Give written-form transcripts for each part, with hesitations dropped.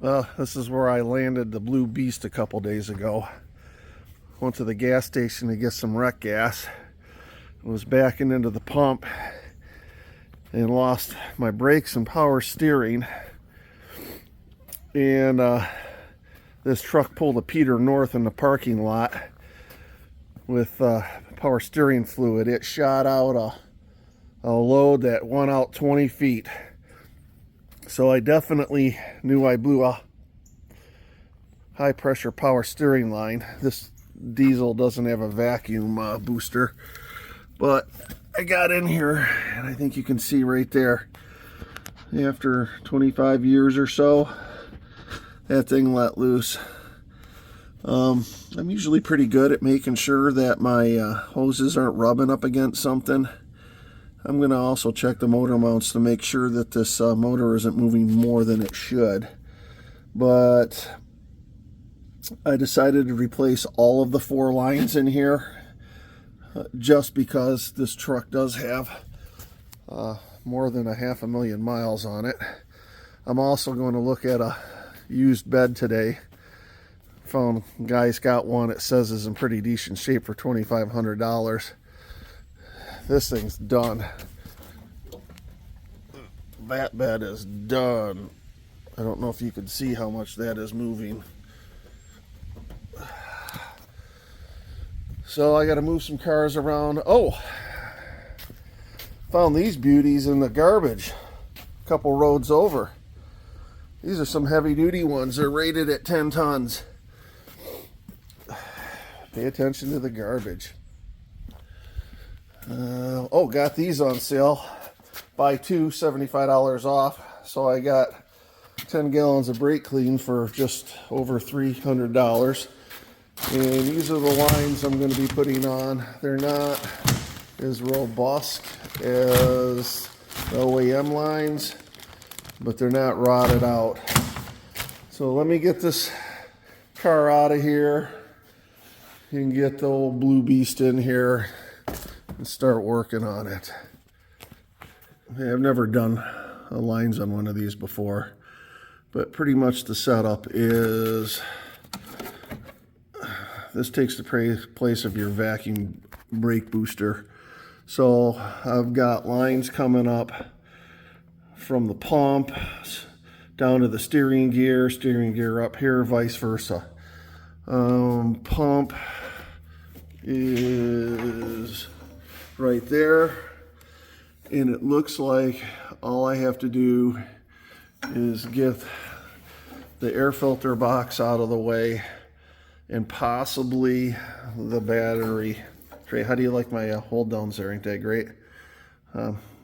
Well, this is where I landed the Blue Beast a couple days ago. Went to the gas station to get some wreck gas. Was backing into the pump and lost my brakes and power steering. And this truck pulled a Peter North in the parking lot with power steering fluid. It shot out a load that went out 20 feet. So I definitely knew I blew a high pressure power steering line. This diesel doesn't have a vacuum booster, but I got in here and I think you can see right there, after 25 years or so, that thing let loose. I'm usually pretty good at making sure that my hoses aren't rubbing up against something. I'm going to also check the motor mounts to make sure that this motor isn't moving more than it should. But I decided to replace all of the 4 lines in here just because this truck does have more than 500,000 miles on it. I'm also going to look at a used bed today. Found a guy's got one that says is in pretty decent shape for $2,500. This thing's done. That bed is done. I don't know if you can see how much that is moving. So I got to move some cars around. Oh, found these beauties in the garbage a couple roads over. These are some heavy duty ones. They're rated at 10 tons. Pay attention to the garbage. Oh, got these on sale. Buy 2, $75 off. So I got 10 gallons of brake clean for just over $300. And these are the lines I'm going to be putting on. They're not as robust as the OEM lines, but they're not rotted out. So let me get this car out of here and get the old Blue Beast in here and start working on it. I've never done lines on one of these before, but pretty much the setup is this takes the place of your vacuum brake booster. So I've got lines coming up from the pump down to the steering gear up here, vice versa. Pump is right there, and it looks like all I have to do is get the air filter box out of the way and possibly the battery tray. How do you like my hold downs there? Ain't that great?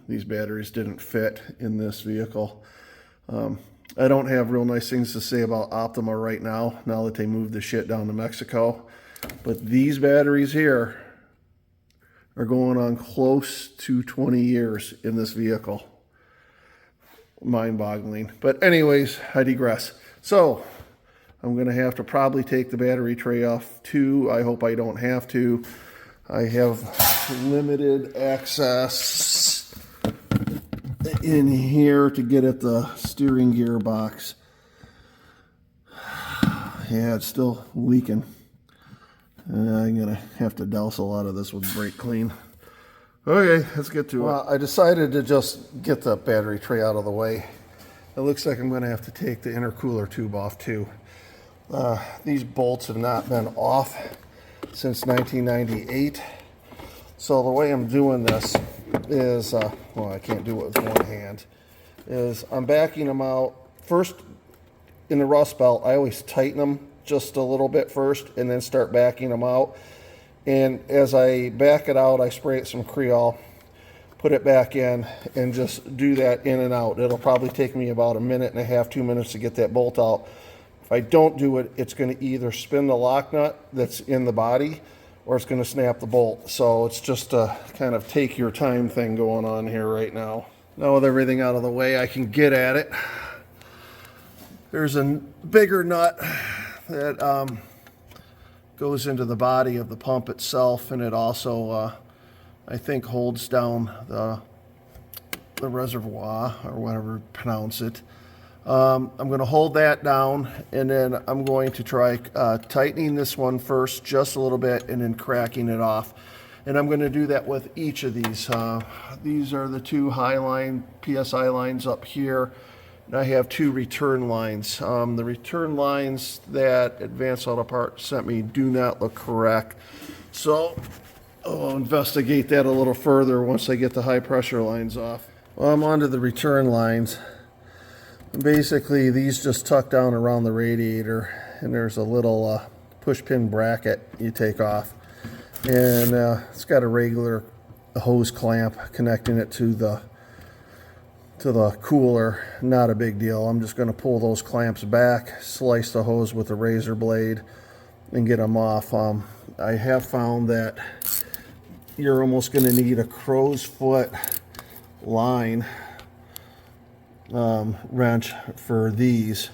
These batteries didn't fit in this vehicle. I don't have real nice things to say about Optima right now that they moved the shit down to Mexico, but these batteries here are going on close to 20 years in this vehicle. Mind-boggling. But anyways, I digress. So I'm going to have to probably take the battery tray off too. I hope I don't have to. I have limited access in here to get at the steering gear box. Yeah, it's still leaking. I'm going to have to douse a lot of this with brake clean. Okay, let's get to it. Well, I decided to just get the battery tray out of the way. It looks like I'm going to have to take the intercooler tube off too. These bolts have not been off since 1998. So the way I'm doing this is, well, I can't do it with one hand, is I'm backing them out. First, in the rust belt, I always tighten them just a little bit first and then start backing them out. And as I back it out, I spray it some Creole, put it back in, and just do that in and out. It'll probably take me about 1.5 minutes, 2 minutes to get that bolt out. If I don't do it, it's going to either spin the lock nut that's in the body or it's going to snap the bolt. So it's just a kind of take your time thing going on here right now. Now with everything out of the way, I can get at it. There's a bigger nut that goes into the body of the pump itself, and it also, I think, holds down the reservoir, or whatever you pronounce it. I'm going to hold that down, and then I'm going to try tightening this one first just a little bit and then cracking it off. And I'm going to do that with each of these. These are the two high line PSI lines up here. And I have two return lines. The return lines that Advanced Auto Parts sent me do not look correct. So I'll investigate that a little further once I get the high pressure lines off. Well, I'm onto the return lines. Basically, these just tuck down around the radiator, and there's a little push pin bracket you take off, and it's got a regular hose clamp connecting it to the cooler. Not a big deal. I'm just going to pull those clamps back, slice the hose with a razor blade, and get them off. I have found that you're almost going to need a crow's foot line wrench for these,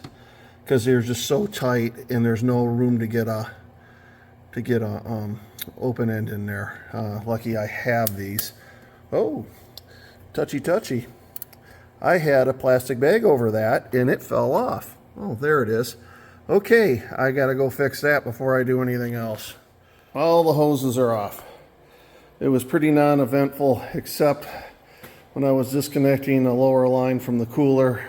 because they're just so tight and there's no room to get a open end in there. Lucky I have these. Oh, touchy. I had a plastic bag over that and it fell off. Oh, there it is. Okay, I gotta go fix that before I do anything else. All the hoses are off. It was pretty non-eventful, except when I was disconnecting the lower line from the cooler.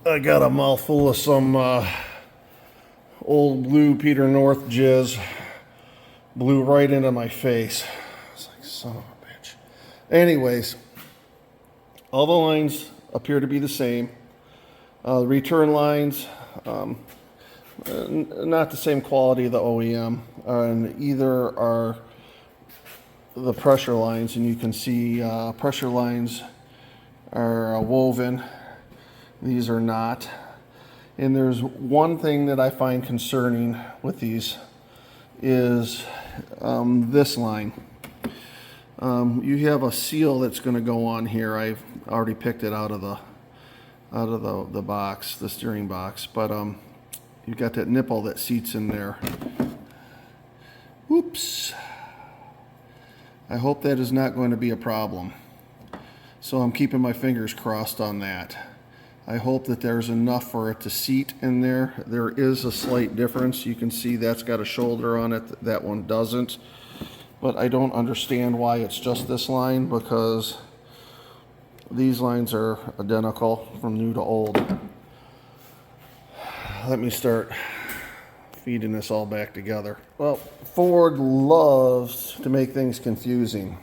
I got a mouthful of some old blue Peter North jizz. Blew right into my face. I was like, son of a bitch. Anyways, all the lines appear to be the same. The return lines, not the same quality of the OEM, and either are the pressure lines, and you can see pressure lines are woven. These are not. And there's one thing that I find concerning with these is this line. You have a seal that's going to go on here. I've already picked it out of the box, the steering box, but you've got that nipple that seats in there. Oops. I hope that is not going to be a problem. So I'm keeping my fingers crossed on that. I hope that there's enough for it to seat in there. There is a slight difference. You can see that's got a shoulder on it. That one doesn't. But I don't understand why it's just this line, because these lines are identical from new to old. Let me start feeding this all back together. Well, Ford loves to make things confusing.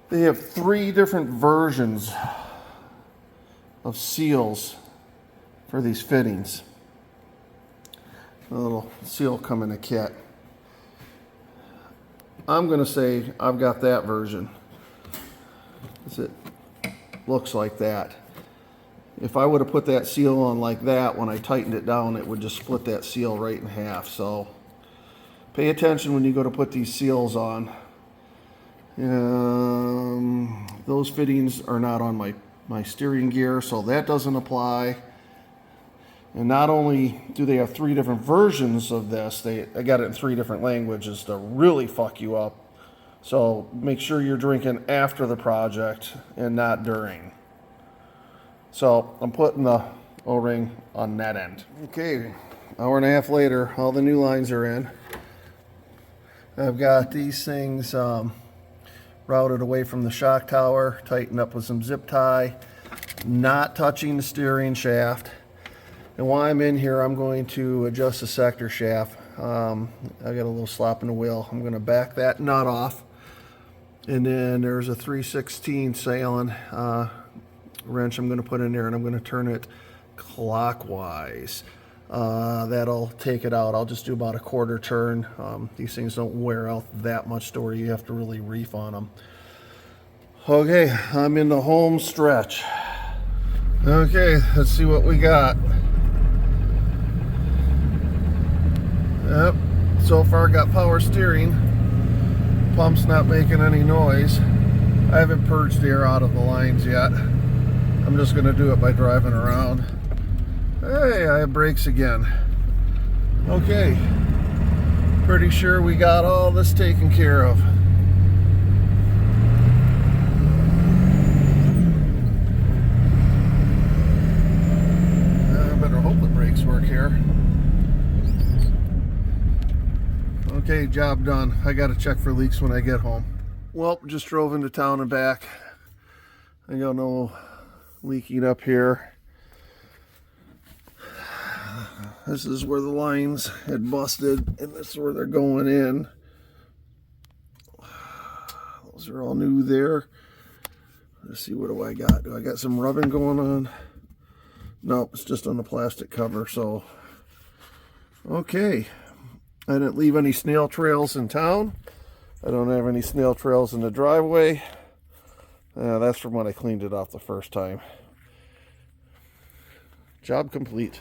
They have 3 different versions of seals for these fittings. A little seal come in a kit. I'm going to say I've got that version. It looks like that. If I would have put that seal on like that, when I tightened it down, it would just split that seal right in half. So pay attention when you go to put these seals on. Those fittings are not on my steering gear, so that doesn't apply. And not only do they have 3 different versions of this, I got it in 3 different languages to really fuck you up. So make sure you're drinking after the project and not during. So I'm putting the O-ring on that end. Okay, hour and a half later, all the new lines are in. I've got these things routed away from the shock tower, tightened up with some zip tie, not touching the steering shaft. And while I'm in here, I'm going to adjust the sector shaft. I got a little slop in the wheel. I'm going to back that nut off. And then there's a 3/16 Allen wrench I'm going to put in there, and I'm going to turn it clockwise. That'll take it out. I'll just do about a 1/4 turn. These things don't wear out that much to where you have to really reef on them. Okay, I'm in the home stretch. Okay, let's see what we got. Yep, so far got power steering. Pump's not making any noise. I haven't purged air out of the lines yet. I'm just going to do it by driving around. Hey, I have brakes again. Okay, pretty sure we got all this taken care of. Okay, job done. I gotta check for leaks when I get home. Well, just drove into town and back. I got no leaking up here. This is where the lines had busted, and this is where they're going in. Those are all new there. Let's see, what do I got? Do I got some rubbing going on? Nope, it's just on the plastic cover, so. Okay. I didn't leave any snail trails in town. I don't have any snail trails in the driveway. That's from when I cleaned it off the first time. Job complete.